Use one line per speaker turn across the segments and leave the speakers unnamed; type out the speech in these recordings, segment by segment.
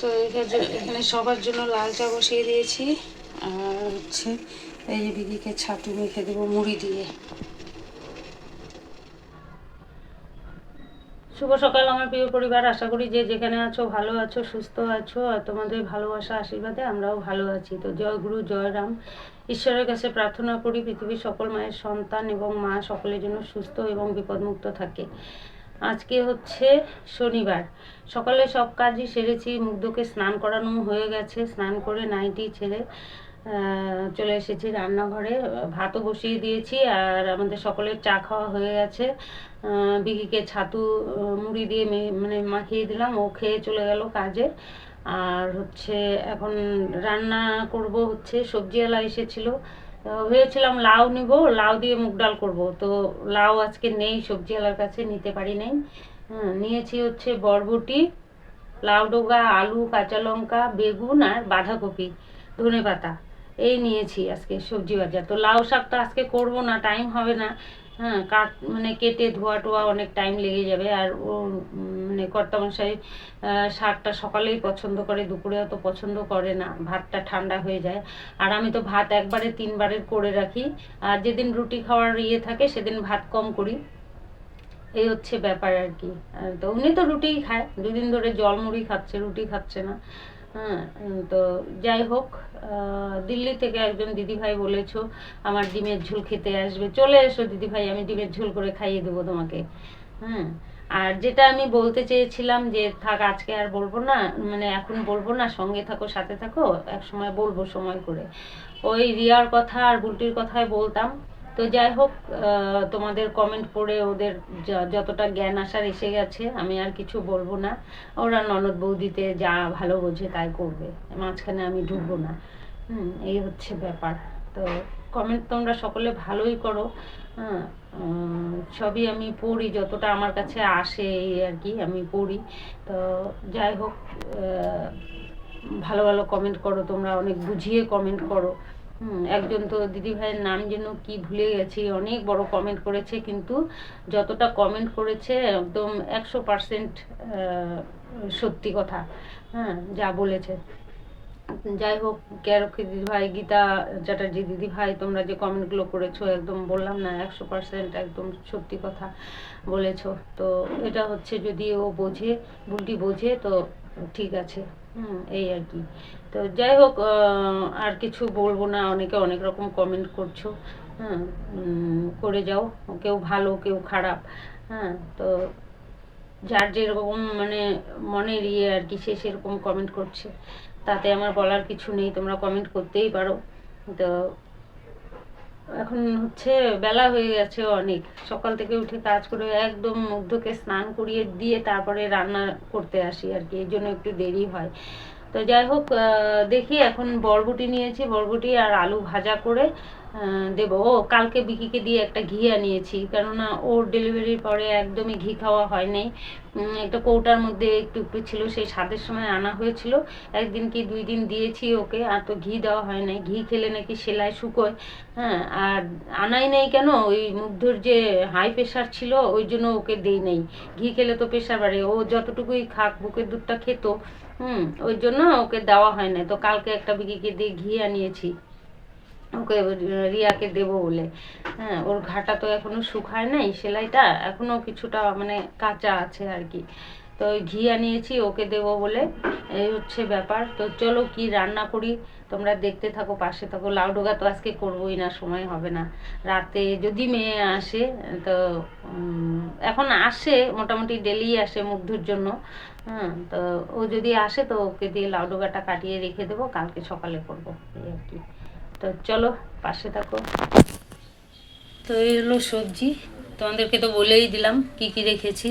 তো এখানে সবার জন্য লাল চা বসিয়ে দিয়েছি, আর হচ্ছে এই যে দিদিকে ছাতু মেখে দেবো মুড়ি দিয়ে। শুভ সকাল আমার প্রিয় পরিবার, আশা করি যে যেখানে আছো ভালো আছো, সুস্থ আছো, আর তোমাদের ভালোবাসা আশীর্বাদে আমরাও ভালো আছি। তো জয় গুরু জয় রাম, ঈশ্বরের কাছে প্রার্থনা করি পৃথিবীর সকল মায়ের সন্তান এবং মা সকলের জন্য সুস্থ এবং বিপদমুক্ত থাকে। আজকে হচ্ছে শনিবার, সকালে সব কাজই সেরেছি, মুগ্ধকে স্নান করানো হয়ে গেছে, স্নান করে নাইটি ছেড়ে চলে এসেছি রান্নাঘরে, ভাতও বসিয়ে দিয়েছি, আর আমাদের সকলের চা খাওয়া হয়ে গেছে। বিকিকে ছাতু মুড়ি দিয়ে মানে মাখিয়ে দিলাম, ও খেয়ে চলে গেল কাজে। আর হচ্ছে এখন রান্না করব, হচ্ছে সবজিওয়ালা এসেছিলো, ভেবেছিলাম লাউ নিব, লাউ দিয়ে মুগ ডাল করব, তো লাউ আজকে নেই, সবজিওয়ালার কাছে নিতে পারি নাই। নিয়েছি হচ্ছে বরবটি, লাউ ডোগা, আলু, কাঁচা লঙ্কা, বেগুন আর বাঁধাকপি, ধনেপাতা, এই নিয়েছি আজকে সবজি বাজার। তো লাউ শাকটা আজকে করব না, টাইম হবে না। মানে কেটে ধোয়া টোয়া অনেক টাইম লেগে যাবে, আর ও মানে কর্তামশাই শাকটা সকালেই পছন্দ করে, দুপুরে অত পছন্দ করে না, ভাতটা ঠান্ডা হয়ে যায়। আর আমি তো ভাত একবারে 3বারের করে রাখি, আর যেদিন রুটি খাওয়ার থাকে সেদিন ভাত কম করি, এই হচ্ছে ব্যাপার আর কি। তো উনি তো রুটিই খায়, 2 দিন ধরে জল মুড়ি খাচ্ছে, রুটি খাচ্ছে না। তো যাই হোক, দিল্লি থেকে একজন দিদিভাই বলেছো আমার ডিমের ঝোল খেতে আসবে, চলে এসো দিদিভাই, আমি ডিমের ঝোল করে খাইয়ে দেবো তোমাকে। আর যেটা আমি বলতে চেয়েছিলাম যে থাক আজকে আর বলবো না, মানে এখন বলবো না, সঙ্গে থাকো সাথে থাকো, এক সময় বলবো সময় করে। ওই রিয়ার কথা আর বুলটির কথাই বলতাম। তো যাই হোক, তোমাদের কমেন্ট পড়ে ওদের যতটা জ্ঞান আসার এসে গেছে, আমি আর কিছু বলবো না। ওরা ননদ বৌদিতে যা ভালো বোঝে তাই করবে, মাঝখানে আমি ঢুকবো না। এই হচ্ছে ব্যাপার। তো কমেন্ট তোমরা সকলে ভালোই করো। হ্যাঁ, সবই আমি পড়ি, যতটা আমার কাছে আসে এই আর কি আমি পড়ি। তো যাই হোক, ভালো ভালো কমেন্ট করো তোমরা, অনেক বুঝিয়ে কমেন্ট করো। একজন তো দিদিভাইয়ের নাম যেন কি ভুলে গেছি, অনেক বড় কমেন্ট করেছে, কিন্তু যতটা কমেন্ট করেছে একদম 100% সত্যি কথা, যা বলেছে। যাই হোক, কেরক্ষী দিদিভাই, গীতা চ্যাটার্জি দিদিভাই, তোমরা যে কমেন্টগুলো করেছো একদম বললাম না 100% একদম সত্যি কথা বলেছো। তো এটা হচ্ছে যদি ও বোঝে, বুলটি বোঝে তো ঠিক আছে। এই আর কি। তো যাই হোক, আর কিছু বলবো না, অনেকে অনেক রকম কমেন্ট করছো, করে যাও, কেউ ভালো কেউ খারাপ। তো যার যেরকম মানে মনের আর কি, সে সেরকম কমেন্ট করছে, তাতে আমার বলার কিছু নেই, তোমরা কমেন্ট করতেই পারো। তো এখন হচ্ছে বেলা হয়ে গেছে অনেক, সকাল থেকে উঠে কাজ করে একদম মুগ্ধকে স্নান করিয়ে দিয়ে তারপরে রান্না করতে আসি আর কি, এই জন্য একটু দেরি হয়। তো যাই হোক, দেখি এখন বরবটি নিয়েছি, বরবটি আর আলু ভাজা করে দেবো। ও কালকে বিকিকে দিয়ে একটা ঘি আনিয়েছি, কেননা ওর ডেলিভারির পরে একদমই ঘি খাওয়া হয় নাই, একটা কৌটার মধ্যে একটু একটু ছিল, সেই স্বাদের সময় আনা হয়েছিল, 1 দিন কি 2 দিন দিয়েছি ওকে, আর তো ঘি দেওয়া হয় নাই, ঘি খেলে নাকি সেলাই শুকোয়। আর আনাই নেই কেন, ওই মুগ্ধর যে হাই প্রেশার ছিল ওই জন্য ওকে দেই নাই, ঘি খেলে তো প্রেশার বাড়ে, ও যতটুকুই খাক বুকের দুধটা খেত, ওই জন্য ওকে দেওয়া হয় না। তো কালকে একটা বিকিকে দিয়ে ঘি আনিয়েছি ওকে, রিয়াকে দেবো বলে। ওর ঘাটা তো এখনো শুকায় নাই, সেলাইটা এখনো কিছুটা মানে কাঁচা আছে আর কি। তো ওই ঘি আনিয়েছি ওকে দেবো বলে, এই হচ্ছে ব্যাপার। তো চলো কি রান্না করি তোমরা দেখতে থাকো, পাশে থাকো। লাউ ডোগা তো আজকে করবোই না, সময় হবে না, রাতে যদি মেয়ে আসে, তো এখন আসে মোটামুটি ডেলি আসে মুগ্ধর জন্য। তো ও যদি আসে তো ওকে দিয়ে লাউ ডোগাটা কাটিয়ে রেখে দেবো, কালকে সকালে করবো, এই আর কি। তো চলো পাশে থাকো। তো এই হলো সবজি, তোমাদেরকে তো বলেই দিলাম কি কি রেখেছি।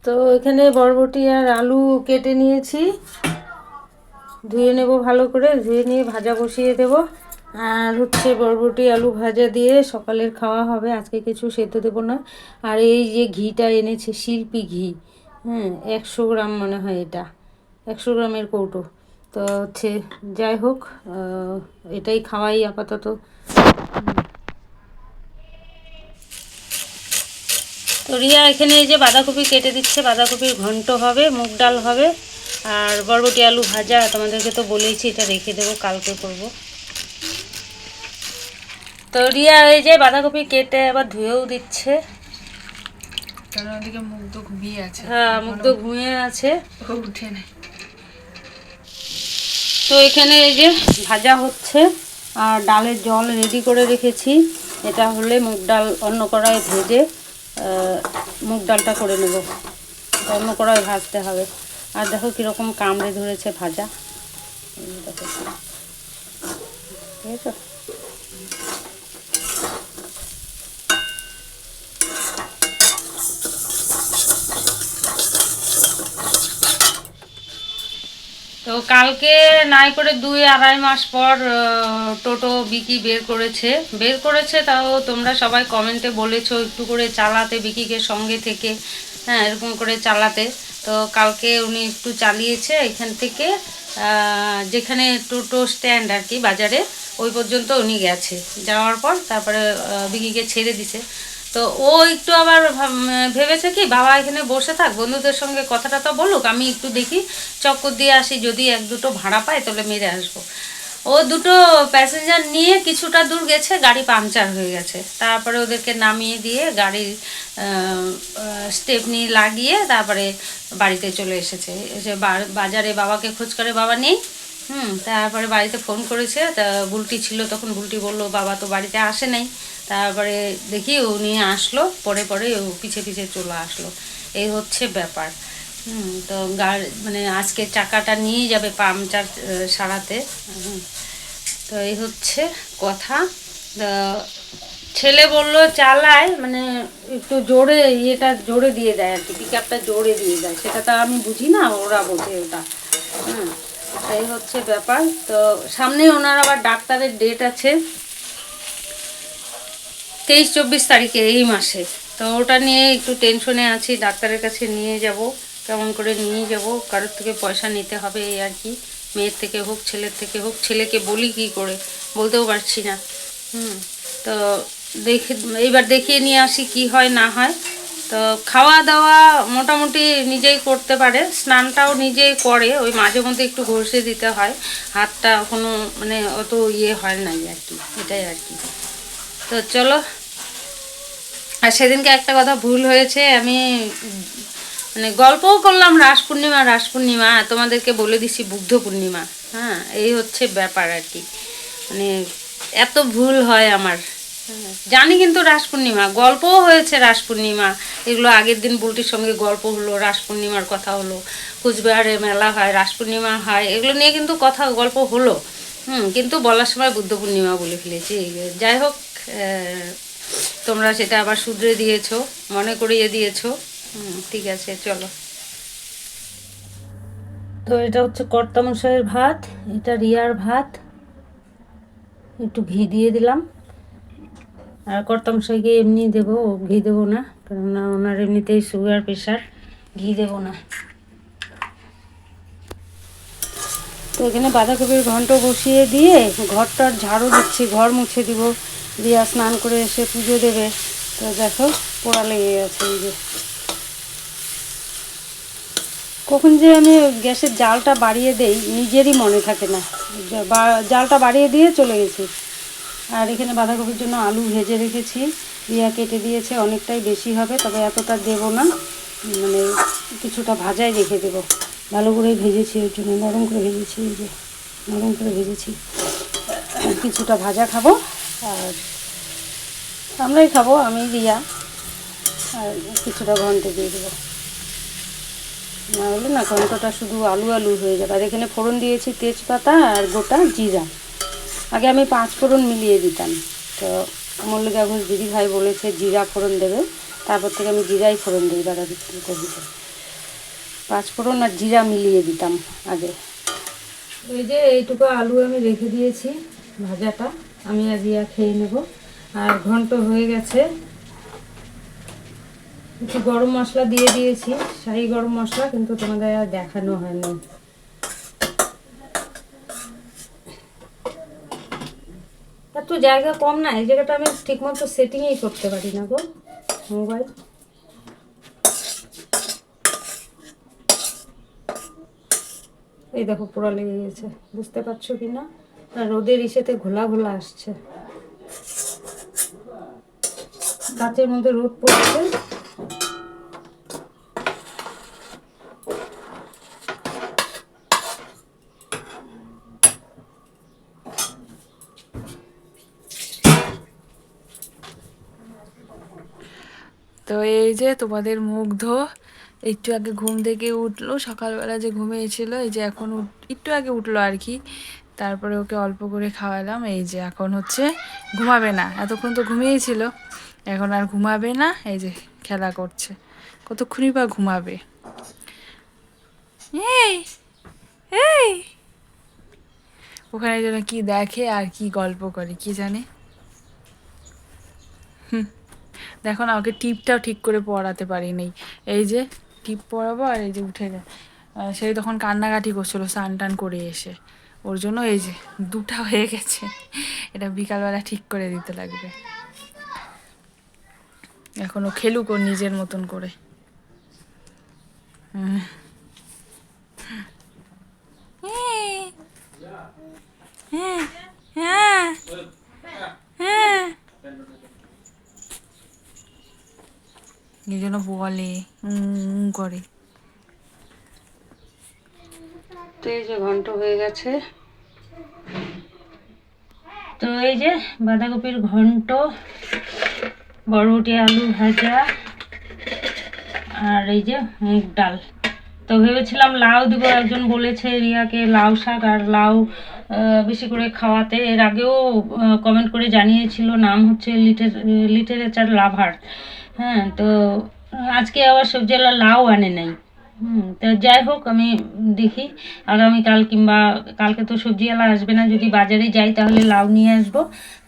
তো এখানে বরবটি আর আলু কেটে নিয়েছি, ধুয়ে নেব ভালো করে, ধুয়ে নিয়ে ভাজা বসিয়ে দেব। আর হচ্ছে বরবটি আলু ভাজা দিয়ে সকালের খাওয়া হবে, আজকে কিছু সেদ্ধ দেবো না। আর এই যে ঘিটা এনেছে শিল্পী ঘি, হ্যাঁ 100 গ্রাম মনে হয়, এটা 100 গ্রামের কৌটো। তো হচ্ছে যাই হোক, এটাই খাওয়াই আপাতত। তো রিয়া এখানে এই যে বাঁধাকপি কেটে দিচ্ছে, বাঁধাকপির ঘন্ট হবে, মুগ ডাল হবে, আর বরবটি আলু ভাজা। তোমাদেরকে তো বলেইছি এটা রেখে দেবো, কালকে করব। তো রিয়া এই যে বাঁধাকপি কেটে আবার ধুয়েও দিচ্ছে,
কারণ ওদিকে মুগ্ধ ঘুমিয়ে আছে।
হ্যাঁ মুগ্ধ ঘুমিয়ে আছে,
ও উঠে নাই।
তো এখানে এই যে ভাজা হচ্ছে, আর ডালের জল রেডি করে রেখেছি। এটা হলে মুগ ডাল অন্য কড়াইয়ে ভেজে মুগ ডালটা করে নেব, অন্য কড়াইয়ে ভাজতে হবে। আর দেখো কীরকম কামড়ে ধরেছে ভাজা, দেখো ঠিক আছে। তো কালকে নাই করে 2-2.5 মাস পর টোটো বিকি বের করেছে। তাও তোমরা সবাই কমেন্টে বলেছো একটু করে চালাতে, বিকিকে সঙ্গে থেকে, হ্যাঁ এরকম করে চালাতে। তো কালকে উনি একটু চালিয়েছে এখান থেকে যেখানে টোটো স্ট্যান্ড আর কি বাজারে, ওই পর্যন্ত উনি গেছে। যাওয়ার পর তারপরে বিকিকে ছেড়ে দিছে। তো ও একটু আবার ভেবেছে কি বাবা এখানে বসে থাক, বন্ধুদের সঙ্গে কথাটা তো বলুক, আমি একটু দেখি চক্কর দিয়ে আসি, যদি 1-2 ভাড়া পাই তাহলে মেরে আসবো। ও 2 প্যাসেঞ্জার নিয়ে কিছুটা দূর গেছে, গাড়ি পাংচার হয়ে গেছে। তারপরে ওদেরকে নামিয়ে দিয়ে গাড়ির স্টেপনি লাগিয়ে তারপরে বাড়িতে চলে এসেছে। এসে বাজারে বাবাকে খোঁজ করে বাবা নেই। তারপরে বাড়িতে ফোন করেছে, তা বুলটি ছিল তখন, বুলটি বললো বাবা তো বাড়িতে আসে নাই। তারপরে দেখি উনি আসলো, পরে ও পিছে পিছে চলে আসলো। এই হচ্ছে ব্যাপার। তো মানে আজকে চাকাটা নিয়ে যাবে পাংচার সারাতে। তো এই হচ্ছে কথা। ছেলে বললো চালায়, মানে একটু জোরে জোরে দিয়ে দেয় আর কি, পিক আপটা জোরে দিয়ে দেয়, সেটা তো আমি বুঝি না, ওরা বোঝে ওটা। এই হচ্ছে ব্যাপার। তো সামনে ওনার আবার ডাক্তারের ডেট আছে 23-24 তারিখে এই মাসে। তো ওটা নিয়ে একটু টেনশনে আছি, ডাক্তারের কাছে নিয়ে যাব, কেমন করে নিয়ে যাব, কারোর থেকে পয়সা নিতে হবে এই আর কি, মেয়ের থেকে হোক ছেলের থেকে হোক। ছেলেকে বলি কি করে, বলতেও পারছি না। তো এইবার দেখিয়ে নিয়ে আসি কি হয় না হয়। তো খাওয়া দাওয়া মোটামুটি নিজেই করতে পারে, স্নানটাও নিজেই করে, ওই মাঝে মধ্যে একটু ঘষে দিতে হয়, হাতটা কোনো মানে অত হয় নাই আর কি, এটাই আর কি। তো চলো। আর সেদিনকে একটা কথা ভুল হয়েছে, আমি মানে গল্পও করলাম রাস পূর্ণিমা, তোমাদেরকে বলে দিছি বুদ্ধ পূর্ণিমা। হ্যাঁ এই হচ্ছে ব্যাপার আর কি, মানে এত ভুল হয় আমার, জানি কিন্তু রাস পূর্ণিমা, গল্পও হয়েছে রাস পূর্ণিমা। এগুলো আগের দিন বুলটির সঙ্গে গল্প হলো, রাস পূর্ণিমার কথা হলো, কুচবিহারে মেলা হয়, রাস পূর্ণিমা হয়, এগুলো নিয়ে কিন্তু গল্প হলো। কিন্তু বলার সময় বুদ্ধ পূর্ণিমা বলে ফেলেছি। যাই হোক, তোমরা সেটা আবার শুধরে দিয়েছো, মনে করিয়ে দিয়েছো। ঠিক আছে চলো। তো এটা হচ্ছে কর্তামশাইয়ের ভাত, এটা রিয়ার ভাত, একটু ঘি দিয়ে দিলাম। আর কর্তামশাইকে এমনি দেবো, ঘি দেবো না, কেননা ওনার এমনিতেই সুগার প্রেশার, ঘি দেবো না। তো এখানে বাঁধাকপির ঘন্ট বসিয়ে দিয়ে ঘরটার ঝাড়ু দিচ্ছি, ঘর মুছে দিব। রিয়া স্নান করে এসে পুজো দেবে। তো দেখো পোড়া লেগে গেছে, এই যে কখন যে আমি গ্যাসের জালটা বাড়িয়ে দেই নিজেরই মনে থাকে না, জালটা বাড়িয়ে দিয়ে চলে গেছি। আর এখানে বাঁধাকপির জন্য আলু ভেজে রেখেছি, রিয়া কেটে দিয়েছে, অনেকটাই বেশি হবে, তবে এতটা দেবো না, মানে কিছুটা ভাজাই রেখে দেবো। ভালো করে ভেজেছি, ওই জন্য নরম করে ভেজেছি, এই যে নরম করে ভেজেছি। কিছুটা ভাজা খাবো, আর আমরাই খাবো, আমি রিয়া, আর কিছুটা ঘন্ট দিয়ে দেবো, না হলে না ঘন্টটা শুধু আলু হয়ে যাবে। আর এখানে ফোড়ন দিয়েছি তেজপাতা আর গোটা জিরা, আগে আমি 5 ফোড়ন মিলিয়ে দিতাম। তো মল্লিকা ঘোষ দিদি ভাই বলেছে জিরা ফোড়ন দেবে, তারপর থেকে আমি জিরাই ফোড়ন দিই বাঁধাকপিতে, 5 ফোড়ন আর জিরা মিলিয়ে দিতাম আগে। এই যে এইটুকু আলু আমি রেখে দিয়েছি, ভাজাটা আমি আর রিয়া খেয়ে নেব। আর ঘন্ট হয়ে গেছে, কিছু গরম মশলা দিয়ে দিয়েছি, শাহি গরম মশলা, কিন্তু তোমাদের আর দেখানো হয়নি। এত জায়গা কম না, এই জায়গাটা আমি ঠিক মতো সেটিংই করতে পারি না গো মোবাইল। এই দেখো পোড়া লেগে গেছে, বুঝতে পারছো কি না? রোদের ইসেতে ঘোলা ঘোলা আসছে, কাচের মধ্যে রোদ পড়ছে।
তো এই যে তোমাদের মুগ্ধ একটু আগে ঘুম থেকে উঠলো, সকালবেলা যে ঘুমিয়েছিল, এই যে এখন একটু আগে উঠলো আর কি। তারপরে ওকে অল্প করে খাওয়ালাম। এই যে এখন হচ্ছে ঘুমাবে না, এতক্ষণ তো ঘুমিয়েছিল, এখন আর ঘুমাবে না। এই যে খেলা করছে, কতক্ষণই বা ঘুমাবে। এই এই ওখানে যেন কি দেখে আর কি গল্প করে কি জানে। দেখো না, ওকে টিপটাও ঠিক করে পড়াতে পারিনি। এই যে টিপ পরাবো আর এই যে উঠে যায়, সেই তখন কান্নাকাটি করছিল স্নান টান করে এসে, ওর জন্য এই যে দুটা হয়ে গেছে। এটা বিকালবেলা ঠিক করে দিতে লাগবে, এখনো খেলুক ওর নিজের মতন করে। হ্যাঁ হ্যাঁ হ্যাঁ, এই জন্য বলে করে।
তো এই যে ঘন্ট হয়ে গেছে, তো এই যে বাঁধাকপির ঘন্ট, বরবটি আলু ভাজা, আর এই যে মুগ ডাল। তো ভেবেছিলাম লাউ দিব, একজন বলেছে রিয়াকে লাউ শাক আর লাউ বেশি করে খাওয়াতে। এর আগেও কমেন্ট করে জানিয়েছিল, নাম হচ্ছে লিটারেচার লাভার। হ্যাঁ, তো আজকে আবার সবজিওয়ালা লাউ আনে নাই। তো যাই হোক, আমি দেখি আগামীকাল কিংবা কালকে তো সবজিওয়ালা আসবে না, যদি বাজারে যাই তাহলে লাউ নিয়ে আসবো,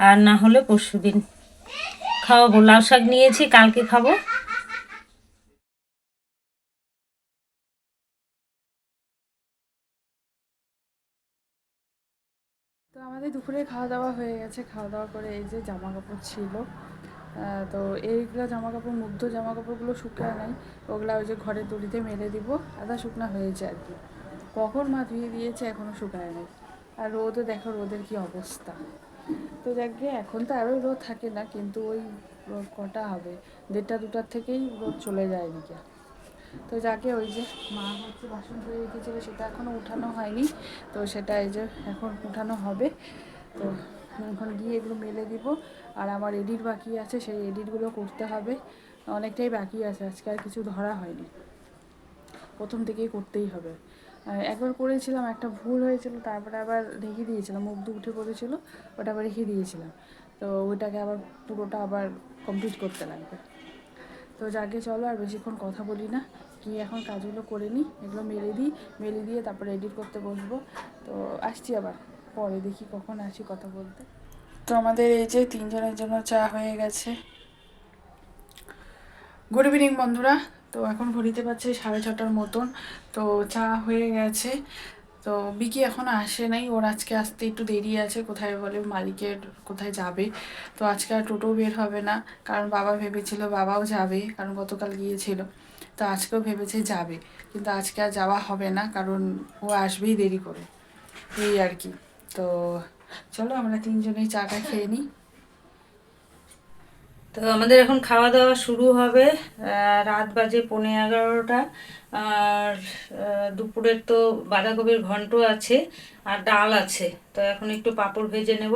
আর না হলে পরশুদিন খাওয়াবো। লাউ শাক নিয়েছি, কালকে খাবো।
তো আমাদের দুপুরে খাওয়া দাওয়া হয়ে গেছে। খাওয়া দাওয়া করে এই যে জামা কাপড় ছিল, তো এইগুলো জামা কাপড়, মুগ্ধ জামা কাপড়গুলো শুকায় নাই, ওগুলো ওই যে ঘরে দড়িতে মেলে দিব, আধা শুকনা হয়েছে আর কি। কখন মা ধুয়ে দিয়েছে, এখনও শুকায় নাই। আর রোদও দেখো, রোদের কি অবস্থা। তো যাক গিয়ে, এখন তো আরও রোদ থাকে না, কিন্তু ওই কটা হবে, 1:30-2টার থেকেই রোদ চলে যায় এদিকে। তো যাকে ওই যে মা হচ্ছে বাসন ধুয়ে রেখেছিল, সেটা এখনও উঠানো হয়নি, তো সেটা এই যে এখন উঠানো হবে। তো এখন গিয়ে এগুলো মেলে দিব। আর আমার এডিট বাকি আছে, সেই এডিটগুলো করতে হবে, অনেকটাই বাকি আছে, আজকে আর কিছু ধরা হয়নি, প্রথম থেকেই করতেই হবে। একবার করেছিলাম, একটা ভুল হয়েছিল, তারপরে আবার রেখে দিয়েছিলাম, মুখ দু উঠে পড়েছিল, ওটা আবার রেখে দিয়েছিলাম। তো ওইটাকে আবার পুরোটা আবার কমপ্লিট করতে লাগবে। তো যাকে চলো আর বেশিক্ষণ কথা বলি না, কি এখন কাজগুলো করে নিই, এগুলো মেলে দিয়ে তারপরে এডিট করতে বসবো। তো আসছি আবার পরে, দেখি কখন আসি কথা বলতে। তো আমাদের এই যে 3জনের জন্য চা হয়ে গেছে। গুড ইভিনিং বন্ধুরা। তো এখন ঘড়িতে পাচ্ছে 6:30টার মতন, তো চা হয়ে গেছে। তো বিকি এখনও আসে নাই, ওর আজকে আসতে একটু দেরি আছে, কোথায় বলে মালিকের কোথায় যাবে। তো আজকে আর টোটো বের হবে না, কারণ বাবা ভেবেছিল বাবাও যাবে, কারণ গতকাল গিয়েছিল। তো আজকেও ভেবেছে যাবে, কিন্তু আজকে আর যাওয়া হবে না, কারণ ও আসবেই দেরি করে, এই আর কি। তো চলো আমরা 3জনেই চাটা খেয়ে নিই।
তো আমাদের এখন খাওয়া দাওয়া শুরু হবে। রাত বাজে 11:15। আর দুপুরের তো বাঁধাকপির ঘন্ট আছে আর ডাল আছে। তো এখন একটু পাঁপড় ভেজে নেব।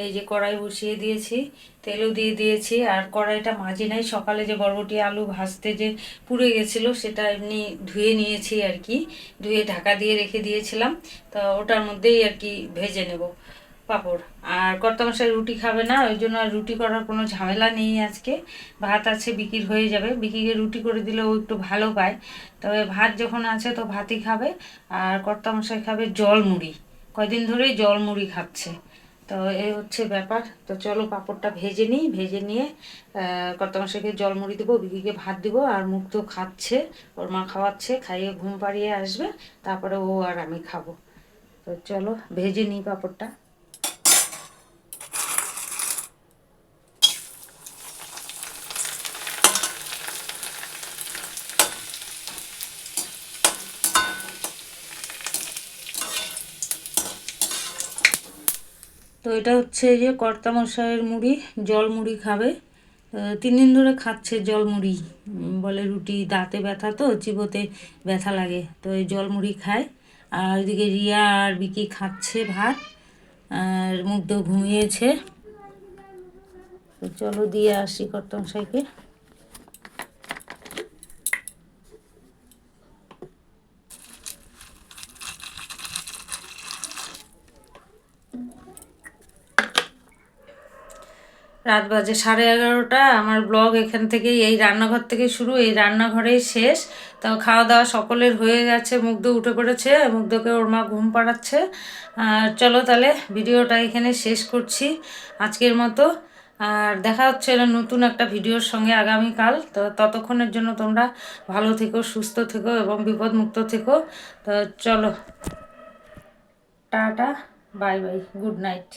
এই যে কড়াই বসিয়ে দিয়েছি, তেলও দিয়ে দিয়েছি, আর কড়াইটা মাজি নাই, সকালে যে বরবটি আলু ভাজতে যে পুড়ে গেছিলো সেটা এমনি ধুয়ে নিয়েছি আর কি, ধুয়ে ঢাকা দিয়ে রেখে দিয়েছিলাম। তো ওটার মধ্যেই আর কি ভেজে নেব পাঁপড়। আর কর্তামশাই রুটি খাবে না, ওই জন্য আর রুটি করার কোনো ঝামেলা নেই আজকে। ভাত আছে, বিকির হয়ে যাবে, বিকিকে রুটি করে দিলে ও একটু ভালো পায়। তবে ভাত যখন আছে তো ভাতই খাবে। আর কর্তামশাই খাবে জল মুড়ি, কয়দিন ধরেই জল মুড়ি খাচ্ছে। তো এই হচ্ছে ব্যাপার। তো চলো পাঁপড়টা ভেজে নিই, ভেজে নিয়ে কর্তামশাইকে জল মুড়ি দেবো, বিকিকে ভাত দিব, আর মুক্ত খাচ্ছে, ওর মা খাওয়াচ্ছে, খাইয়ে ঘুম পাড়িয়ে আসবে, তারপরে ও আর আমি খাবো। তো চলো ভেজে নিই পাঁপড়টা। তো এটা হচ্ছে এই যে কর্তামশাইয়ের মুড়ি, জল মুড়ি খাবে। 3 দিন ধরে খাচ্ছে জল মুড়ি। বলে রুটি দাঁতে ব্যথা, তো চিবোতে ব্যথা লাগে, তো এই জল মুড়ি খায়। আর ওইদিকে রিয়া আর বিকি খাচ্ছে ভাত, আর মুগ্ধ ঘুমিয়েছে। তো চলো দিয়ে আসি কর্তামশাইকে। রাত বাজে 11:30। আমার ব্লগ এখান থেকেই, এই রান্নাঘর থেকে শুরু, এই রান্নাঘরেই শেষ। তাও খাওয়া দাওয়া সকলের হয়ে গেছে, মুগ্ধ উঠে পড়েছে, মুগ্ধকে ওর মা ঘুম পাড়াচ্ছে। আর চলো তাহলে ভিডিওটা এখানে শেষ করছি আজকের মতো। আর দেখা হচ্ছে নতুন একটা ভিডিওর সঙ্গে আগামীকাল। তো ততক্ষণের জন্য তোমরা ভালো থেকো, সুস্থ থেকো এবং বিপদমুক্ত থেকো। তো চলো tata, bye bye, good night.